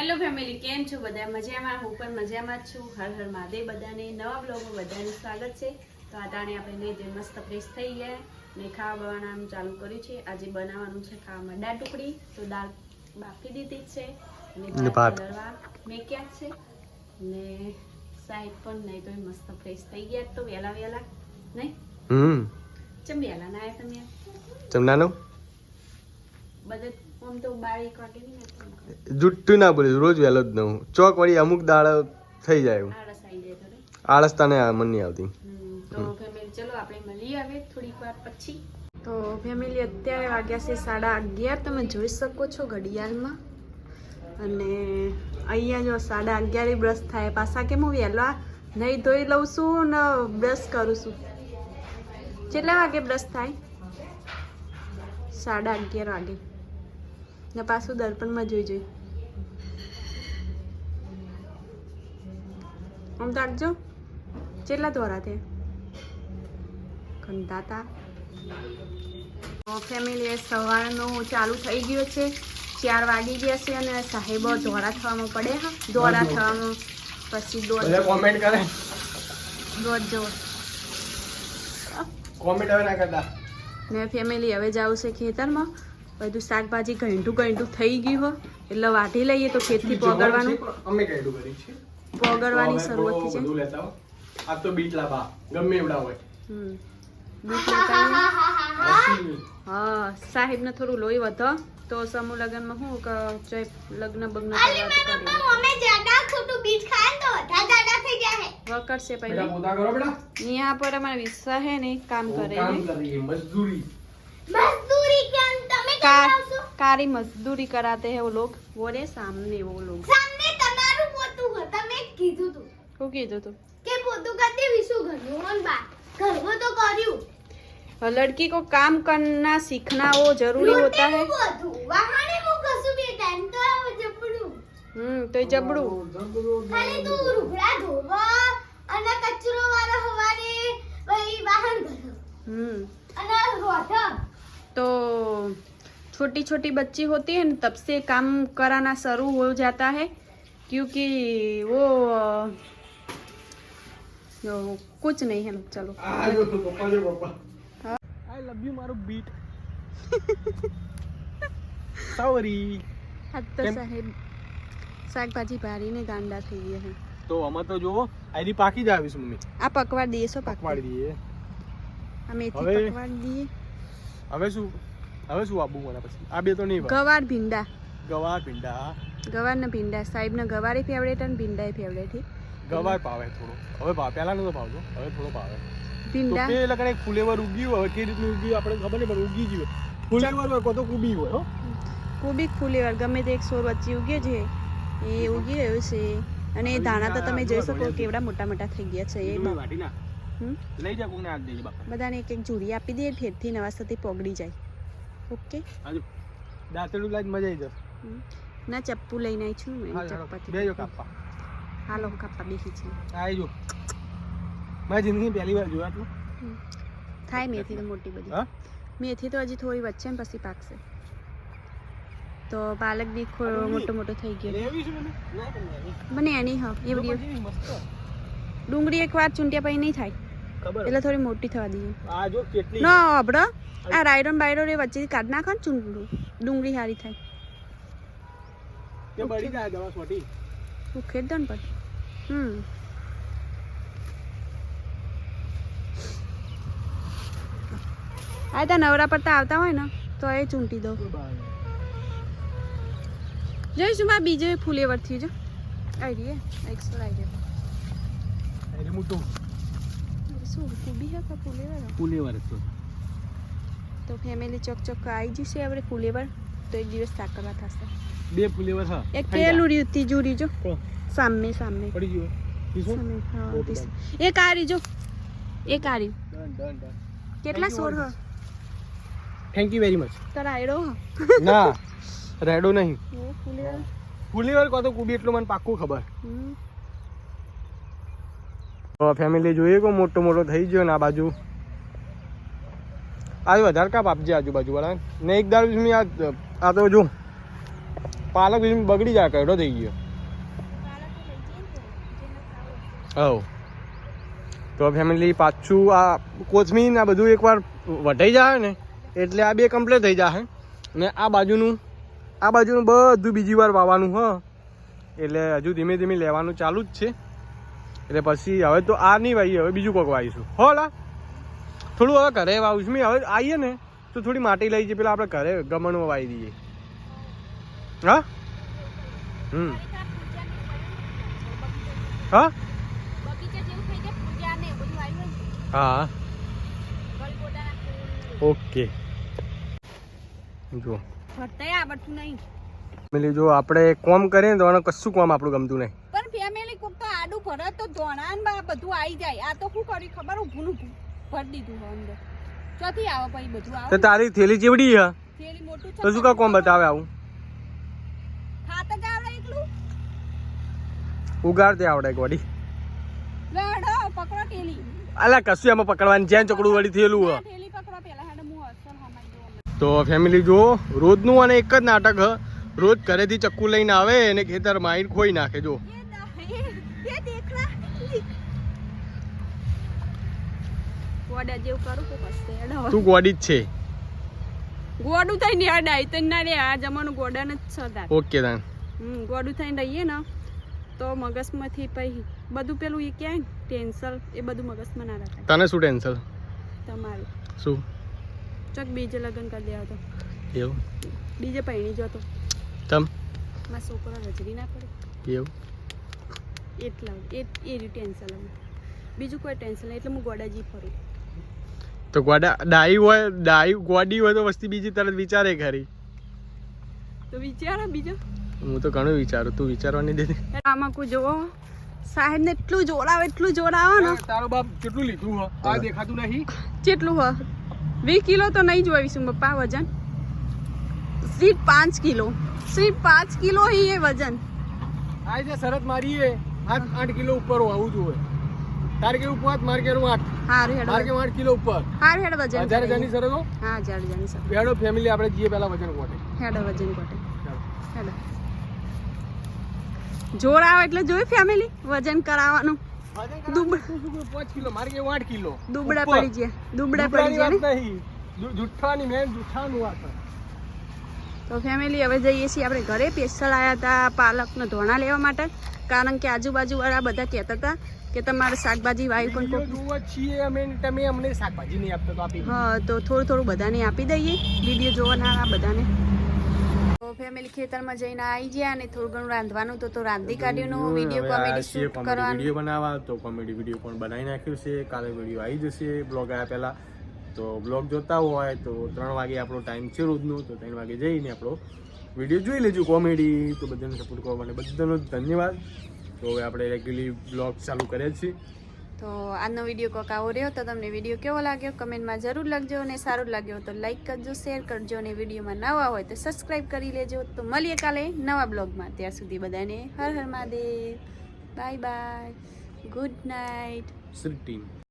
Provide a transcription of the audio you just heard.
Hello family, કેમ છો બધા? મજામાં? હું પણ મજામાં જ છું. હર હર મહાદેવ. બધાને નવા બ્લોગમાં બધાનું સ્વાગત છે. તો આ ટાણે આપણે જે મસ્ત ફ્રેશ થઈ ગયા ને ખાવા બનાવવાનું ચાલુ કર્યું છે. આજે બનાવવાનું છે ખાવામાં દાળ ઢોકળી. તો દાળ બાફી દીધી છે અને ભાત કલરવા મેક્યા છે ને સાઈડ પણ નહીં તો મસ્ત ફ્રેશ થઈ ગયા. તો વહેલા નહીં ચમ વહેલા ના આવ્યા તમે? ચમનાનો બધે આમ તો 12-1 વાગે નહીં. જુઠ્ઠું ના બોલીશ, રોજ વહેલો જ નવું ચોક વળી અમુક દાળ થઈ જાય આળસ આવી જાય થોડી. આળસ તને મન નહીં આવતી. તો ફેમિલી ચલો આપણે મળીએ હવે થોડીક વાર પછી. તો ફેમિલી અત્યારે વાગ્યા છે 11:30. તમે જોઈ શકો છો ઘડિયાળમાં. અને અહીંયા જો 11:30 બ્રશ થાય પાછા કે હું વહેલા નહીં ધોઈ લઉં છું ને બ્રશ કરું છું. કેટલા વાગે બ્રશ થાય? 11:30 વાગે ને પાછું દર્પણમાં જોઈ આમ તાકજો કેટલા ધોરા થયા કંટાતા. ફેમિલી સવારનું ચાલુ થઈ ગયો છે. 4 વાગી ગયા છે અને સાહેબો ધોરા થવામાં પડે. હા, ધોરા થવામાં પછી દોડ કોમેન્ટ કરે જો કોમેન્ટ હવે ના કરતા. ને ફેમિલી હવે જાવું છે ખેતરમાં. બધું શાકભાજી ઘંટું થઈ ગયું હોય એટલે વાઢી લઈએ તો ખેતથી પોગળવાનું અમે કઈડું કરી છે પોગળવાની શરૂઆત થઈ છે. બધું લેતા હો. આ તો બીટ લાબા ગમે એવડા હોય. બીટ લેતા આવીએ. હા, સાહેબને થોડું લોહી વધો તો સમૂહ લગ્નમાં શું કે ચોય લગ્ન બગ્ન કરવા તો કરી અમે જ્યાદા ખોટું બીજ ખાય તો દાદા થઈ જાય વકર છે બેટા પહેલા પોતા કરો બેટા. यहाँ पर हमारा विश्वा है नहीं काम करे કામ हैं કરીએ મજદૂરી. મજદૂરી કેમ તમે कारी मजदूरी कराते हैं वो लोग. वो रे सामने वो लोग. સામે તમારું પોતું હોય તમે કીધું તું શું કીધું તું કે પોતું કરી વિશું ઘરનું ઓન બા ઘરમાં તો કર્યું लड़की को काम करना सीखना वो जरूरी होता है. પોતું વાહણે મુ કસુ બે ટાઈમ તો જપડું तो ये जबड़ू ખાલી તું રૂગડા ધોવા અને કચરો વાળો હવારે વહી વાહન ભરો અને રોઢા तो छोटी छोटी बच्ची होती है ना तब से काम कराना शुरू हो जाता है क्योंकि वो कुछ नहीं है. चलो આ જો તો પપ્પા જો પપ્પા. આઈ લવ યુ મારું બીટ. સોરી. आज तो साहेब શાકભાજી ભારીને ગાંડા થઈ ગયા છે. તો આમાં તો જોવો આઈડી પાકી જ આવીશ મમ્મી. આ પકવાડ દઈએ છો પકવાડી દઈએ. આ મેથી હવે- પકવાડ દઈએ. હવે શું આપવું મને પછી? આ બે તો નહીં ભાવે. ગવાર ભીંડા ગવાર ભીંડા. ગવારના ભીંડા સાહેબને ગવારે ફેવરેટ અને ભીંડા ફેવરેટ છે. ગવાર ભાવે થોડો. હવે પહેલા નતો ભાવતો, હવે થોડો ભાવે. તો ભીંડા તે લગન એક ફુલેવર ઉગ્યું હવે કેવી રીતનું ઉગ્યું આપણે ખબર નહીં પણ ઉગી ગયું. ફુલેવર હોય તો કુબી હોય હો. કોબીક ફુલેવર ગમે તે એક છોડ વચ્ચે ઉગ્યો છે એ ઉગી રહ્યો છે. અને એ ધાણા તો તમે જોઈ શકો કેવડા મોટા મોટા થઈ ગયા છે. એ ડુંગળી વાટી ના હમ? લઈ જા કોકને હાથ દેજે બાપા. બધાને એક એક જુરી આપી દઈએ ફેરથી નવા સાથે પોગડી જાય. ઓકે હાજો દાંતેડું લાજ મજા આવી જશે. ના ચપ્પુ લઈને આવી છું મેં હાલો ચપ્પાથી. બેજો કાપવા. હાલો કાપા બેસી છે. આવી જો મારી જિંદગી પહેલી વાર જોયા આટલું. થાય મેથી તો મોટી બધી. હા મેથી તો હજી થોડી વચ્ચે ને પછી પાકશે. તો પાલક બી મોટો મોટો થઈ ગયો. લેવી છે મને ના પણ મને એની હા એવડી મસ્ત ડુંગળી એકવાર ચૂંટ્યા પછી નહીં થાય ખબર એટલે થોડી મોટી થવા દઈએ. આ જો કેટલી ના અબડો આ રાયડન બાયડો રે વચ્ચેથી કાઢ નાખો ને ડુંગળી સારી થાય. કે બળી જાય દવા છોટી. ઉખેડ દો ને પણ આ તો નવરા પડતા આવતા હોય ને તો એ ચૂંટી દો. જોઈશું માં બીજો ફુલેવર થી જો આવી રહી એક્સ્ટ્રા આવી જાય. અરે મોટું શું કુબી હે કે ફુલેવર ફુલેવર તો તો ફેમિલી ચોક આવી જશે આપણે ફુલેવર તો એક દિવસ શાક કરવા થશે. બે ફુલેવર હા એક પેલું રહ્યું ત્રીજું રીજો સામે પડી ગયો પીસો સામે હા એક આ રીજો એક આ રહ્યું. ડન કેટલા સોળ હ થેન્ક યુ વેરી મચ. તારા આયડો હ ના રેડો નહીં એ ફુલેવર ફુલેવર કો તો કુબી એટલું મને પાક્કું ખબર. તો ફેમિલી જોઈએ કો મોટો મોટો થઈ ગયો ને આ બાજુ આ વધારે કાપ આપજે આજુબાજુ વાળા ને એક દાળ આ તો જો પાલક બગડી જાય, કડો થઈ ગયો. હવ તો ફેમિલી પાછું આ કોથમીર ને આ બધું એકવાર વટાઈ જાય ને એટલે આ બે કમ્પ્લીટ થઈ જાય. ને આ બાજુનું બધું બીજી વાર વાવવાનું હ, એટલે હજુ ધીમે ધીમે લેવાનું ચાલુ જ છે. એટલે પછી હવે તો આ નહીં વાવીએ, હવે બીજું કોઈક વાવીશું. હોલા થોડું હવે ઘરે વાવીશું. મેં હવે આવીએ ને તો થોડી માટી લઈ જઈએ, પેલા આપણે ઘરે ગમણમાં વાવી દઈએ. હા હા હા ઓકે. જો ફેમિલી જો આપણે કોમ કરીએ ને તો આને કશું કોમ આપણું ગમતું નહીં. પણ ફેમિલી કોક તો આડું ભરે તો જોણાન બા બધું આવી જાય. આ તો શું કર્યું ખબર, ઊભું ભરી દીધું હોય અંદર. ચોથી આવે પછી બધું આવે. તો તારી થેલી ચેવડી હે, થેલી મોટું છે તો શું કા કોમ બતાવે આવું? ખાતા જ આવડે એકલું ઉગાડતે આવડે ગોડી. લડો પકડો થેલી. અલા કશું એમાં પકડવાની જ્યાં ચકડું વળી થયેલું હે. થેલી પકડો પેલા હેડે હું અસર હમાઈ દઉં. તો ફેમિલી જો રોજનું અને એક જ નાટક હ. રોજ ઘરેથી ચક્કુ લઈને આવે અને ખેતર માઈન ખોઈ નાખે. જો ये देख रहा ગોડા જેવું કરું કે કસ્તે હેડો. તું ગોડી જ છે. ગોડું થઈને હેડાય તો ના રે, આ જમાનું ગોડા ને જ સદા. ઓકે તાન ગોડું થઈને રહીએ ને તો મગજમાંથી પછી બધું પેલું એ ક્યાંય ટેન્શન એ બધું મગજમાં ના રાખાય. તને શું ટેન્શન? તમારું શું ચોક બીજે લગ્ન કરી દેવા તો એવું? બીજે પૈણી જતો તમ મારા છોકરો રજડી ના પડે એવું? એટલા એ રહ્યું ટેન્શન હવે. બીજું કોઈ ટેન્શન નહીં, એટલે હું ગોડાજી ફરું. તો ડાઈ ગોડી હોય તો વસ્તી બીજી તરત વિચારે ખરી. તો વિચારો બીજો. હું તો ઘણું વિચારું, તું વિચારવાની દે. આમાં કોઈ જોવો સાહેબ ને એટલું જોડાવે ને. તારો બાપ કેટલું લીધું હો? આ દેખાતું નહીં. કેટલું હ 20 કિલો તો નહીં જોઈશું પપ્પા વજન. સીટ 5 કિલો, સીટ 5 કિલો ही ये वजन. આ જે શરત મારી હે 8 કિલો ઉપર હોવું જોઈએ. તારે કે ઉપર માર કે 8. હાર હેડ માર કે 8 કિલો ઉપર. હાર હેડ વજન. 1000 જની શરત હો. હા 1000 જની શરત. બેડો ફેમિલી આપણે જીએ પહેલા વજન કોટે. હેડ વજન કોટે. હેડ જોર આવે એટલે જોઈ ફેમિલી વજન કરાવવાનું. 5 કિલો માર કે 8 કિલો. દુબડા પડી ગયા, દુબડા પડી ગયા ને. જુઠ્ઠાની મેન જુઠ્ઠાનું વાત. તો ફેમિલી હવે જઈએ છીએ આપણે ઘરે. સ્પેશિયલ આવ્યા હતા પાલકનો ધોણા લેવા માટે, કારણ કે આજુબાજુ વાળા બધા કહેતા હતા કે તમારે શાકભાજી વાવી પણ જોવા છીએ અમે, તમે અમને શાકભાજી નહીં આપતા તો આપી. હા તો થોડું બધાને આપી દઈએ, વિડીયો જોવાના બધાને. તો ફેમિલી ખેતરમાં જઈને આવી ગયા અને થોડું ઘણું રાંધવાનું તો રાંધી કાઢ્યું. વિડીયો કોમેડી શૂટ કરવાનું, વિડીયો બનાવવા તો કોમેડી વિડીયો પણ બનાવી નાખ્યું છે. કાલે વિડીયો આવી જશે બ્લોગ આવ્યા પહેલા. તો બ્લોગ જોતા હોય તો 3 વાગે આપણો ટાઈમ છે રોજનો, તો 3 વાગે જઈને આપણો વિડીયો જોઈ લેજો કોમેડી. તો બધાને સપોર્ટ કરવા માટે બધાનો ધન્યવાદ. તો હવે આપણે રેગ્યુલર બ્લોગ ચાલુ કરીએ છીએ. તો આજનો વિડીયો કોક આવો રહ્યો. તો તમને વિડીયો કેવો લાગ્યો કમેન્ટમાં જરૂર લખજો, અને સારું લાગ્યો તો લાઈક કરજો, શેર કરજો, અને વિડીયોમાં નવા હોય તો સબસ્ક્રાઈબ કરી લેજો. તો મળીએ કાલે નવા બ્લોગમાં. ત્યાં સુધી બધાને હર હર Mahadev, bye bye, good night. Shri team.